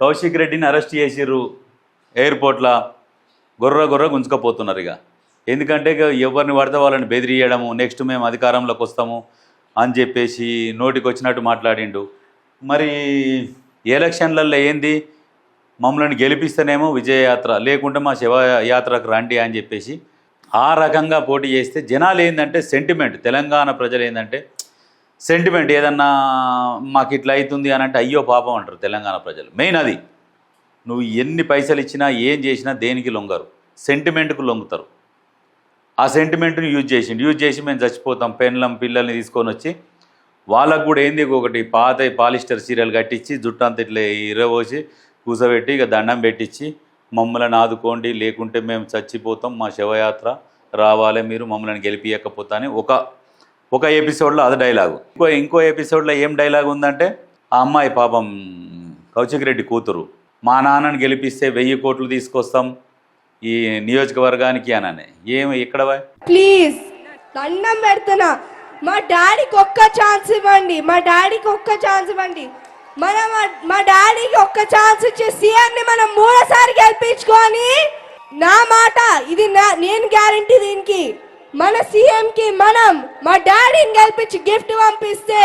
కౌశిక్ రెడ్డిని అరెస్ట్ చేసిర్రు ఎయిర్పోర్ట్లో గొర్ర గుంజుకపోతున్నారు. ఇక ఎందుకంటే ఇక ఎవరిని పడితే వాళ్ళని బెదిరియడము, నెక్స్ట్ మేము అధికారంలోకి వస్తాము అని చెప్పేసి నోటికి వచ్చినట్టు మాట్లాడిండు. మరి ఎలక్షన్లలో ఏంది, మమ్మల్ని గెలిపిస్తేనేమో విజయయాత్ర, లేకుంటే మా శివయాత్రకు రండి అని చెప్పేసి ఆ రకంగా పోటీ చేస్తే జనాలు ఏంటంటే సెంటిమెంట్, తెలంగాణ ప్రజలు ఏంటంటే సెంటిమెంట్, ఏదన్నా మాకు ఇట్లా అవుతుంది అని అంటే అయ్యో పాపం అంటారు తెలంగాణ ప్రజలు. మెయిన్ అది, నువ్వు ఎన్ని పైసలు ఇచ్చినా ఏం చేసినా దేనికి లొంగరు, సెంటిమెంట్కు లొంగుతారు. ఆ సెంటిమెంట్ని యూజ్ చేసి మేము చచ్చిపోతాం పిల్లల్ని తీసుకొని వచ్చి వాళ్ళకు కూడా ఏంది ఒకటి పాత పాలిస్టర్ సీరియల్ కట్టించి జుట్టంత ఇట్లా ఇరవోసి కూసబెట్టి ఇక దండం పెట్టించి మమ్మల్ని ఆదుకోండి, లేకుంటే మేము చచ్చిపోతాం, మా శివయాత్ర రావాలి, మీరు మమ్మల్ని గెలిపియకపోతా అని ఒక ఎపిసోడ్లో అది డైలాగు. ఇంకో ఎపిసోడ్లో ఏం డైలాగ్ ఉందంటే, ఆ అమ్మాయి పాపం కౌశిక్ రెడ్డి కూతురు, మా నాన్నని గెలిపిస్తే 1000 కోట్లు తీసుకొస్తాం ఈ నియోజకవర్గానికి అని. ఏమి ఇక్కడ ప్లీజ్ దండం పెడుతున్నా, మా డాడీకి ఒక్క ఛాన్స్ ఇవ్వండి, మా డాడీకి ఒక్క ఛాన్స్ ఇవ్వండి. మా డాడీకి ఒక్క ఛాన్స్ ఇచ్చి సీఎంని మనం 3సారి గెలిపించుకొని, నా మాట ఇది, నేను గ్యారంటీ దీనికి, మన సీఎం కి మనం మా డాడీని గెలిపించి గిఫ్ట్ పంపిస్తే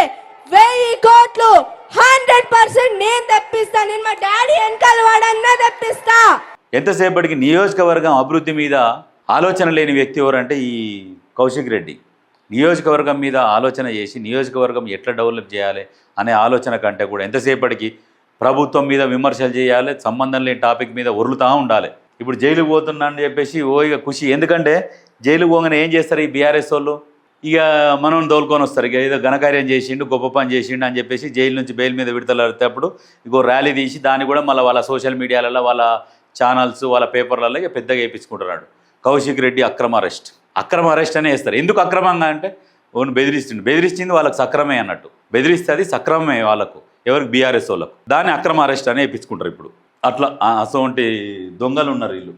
1000 కోట్లు 100% నేను తెప్పిస్తా. నేను మా డాడీ వెనకాల వాడన్నా తెప్పిస్తా. ఎంతసేపటికి నియోజకవర్గం అభివృద్ధి మీద ఆలోచన లేని వ్యక్తి ఎవరంటే ఈ కౌశిక్ రెడ్డి. నియోజకవర్గం మీద ఆలోచన చేసి నియోజకవర్గం ఎట్లా డెవలప్ చేయాలి అనే ఆలోచన కంటే కూడా ఎంతసేపటికి ప్రభుత్వం మీద విమర్శలు చేయాలి, సంబంధం లేని టాపిక్ మీద ఒరులుతూ ఉండాలి. ఇప్పుడు జైలుకు పోతున్నా అని చెప్పేసి ఇక ఖుషి, ఎందుకంటే జైలుకు పోగానే ఏం చేస్తారు ఈ బీఆర్ఎస్ వాళ్ళు, ఇక మనం దోలుకొని వస్తారు. ఇక ఏదో ఘనకార్యం చేసిండు, గొప్ప పని చేసిండు అని చెప్పేసి జైలు నుంచి బెయిల్ మీద విడుదలవుతేప్పుడు ఇంకో ర్యాలీ తీసి దాన్ని కూడా మళ్ళీ వాళ్ళ సోషల్ మీడియాలలో, వాళ్ళ ఛానల్స్, వాళ్ళ పేపర్లలో ఇక పెద్దగా వేయించుకుంటున్నాడు. కౌశిక్ రెడ్డి అక్రమ అరెస్ట్ అనే వేస్తారు. ఎందుకు అక్రమంగా అంటే ఓన్ బెదిరిస్తుంది వాళ్ళకి సక్రమే అన్నట్టు, బెదిరిస్తే అది సక్రమమే వాళ్ళకు, ఎవరికి బీఆర్ఎస్ వాళ్ళకు, దాన్ని అక్రమ అరెస్ట్ అని వేయించుకుంటారు. ఇప్పుడు అట్లా అసోంటి దొంగలు ఉన్నారు వీళ్ళు.